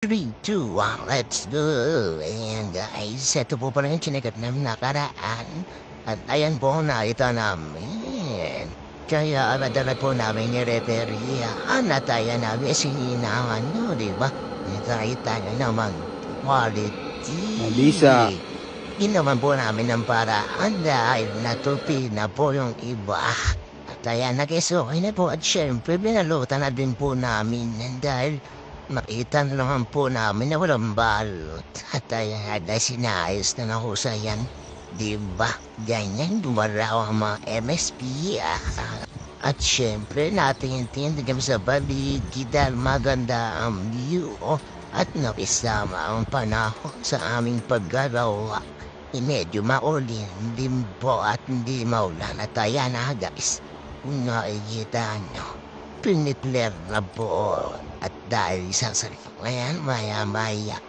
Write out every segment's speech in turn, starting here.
3, 2, 1, let's go! Ayan guys, ito po pala yung chinekat namin nakaraan. At ayan po, nakita namin. Kaya aladala po namin yung referee. Natayan namin sininahan nyo, di ba? Nakita nyo naman, quality. Malisa. Ginawan po namin ng paraan dahil natupi na po yung iba. At ayan, nag-okay na po. At syempre, binalutan na din po namin dahil makita na naman po namin na walang balot. At ayan, sinayos na nahusayan. Diba? Ganyan, dumaraw ang mga MSP. At syempre, natingin-tingin kami sa paligid dahil maganda ang view. At nakisama ang panahon sa aming paggalaw. Medyo maulin din po at hindi maulan. At ayan na guys, kung nakikita nyo, pinitler na po. At dahil isang salita, ayan, maya-maya.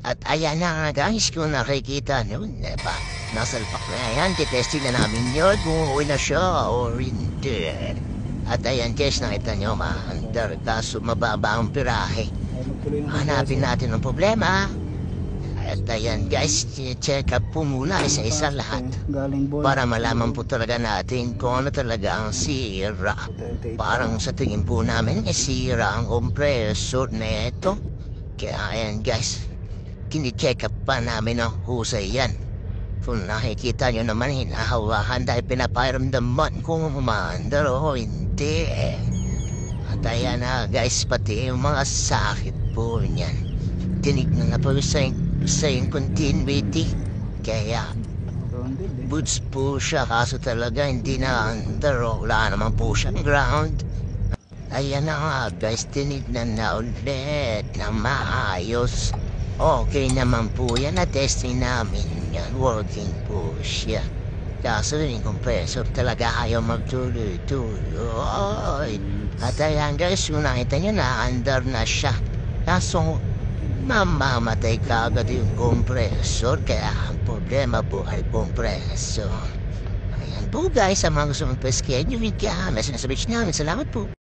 At ayan na nga guys, kung nakikita nyo, diba? Nasalpak na ayan, titesting na namin yun kung uwi na siya or hindi. At ayan guys, nakita nyo, maandar, kaso mababa ang pirahe. Hanapin natin ang problema. At ayan guys, check up po muna isa-isa lahat. Para malaman po talaga natin kung ano talaga ang sira. Parang sa tingin po namin, sira ang compressor na ito. Kaya ayan guys, kini-check up pa namin ang husay yan. Kung nakikita nyo naman, hinahawakan dahil pinaparamdaman kung umandar o hindi. At ayan na guys, pati yung mga sakit po niyan. Tinignan na po sa yung continuity. Kaya, boots po siya kaso talaga hindi na under. Wala naman po siyang ground. Ayan na nga guys, tinignan na ulit na maayos. Okay naman po yan, na-testing namin yan. Working po siya. Kaso yung compressor talaga ayaw magtuloy-tuloy. At ayan guys, kung nakita nyo na under na siya. Kaso mamamatay ka agad yung compressor. Kaya ang problema po ay compressor. Ayan po guys, sa mga gusto mong pa-schedule ka, message na sa page namin. Salamat po.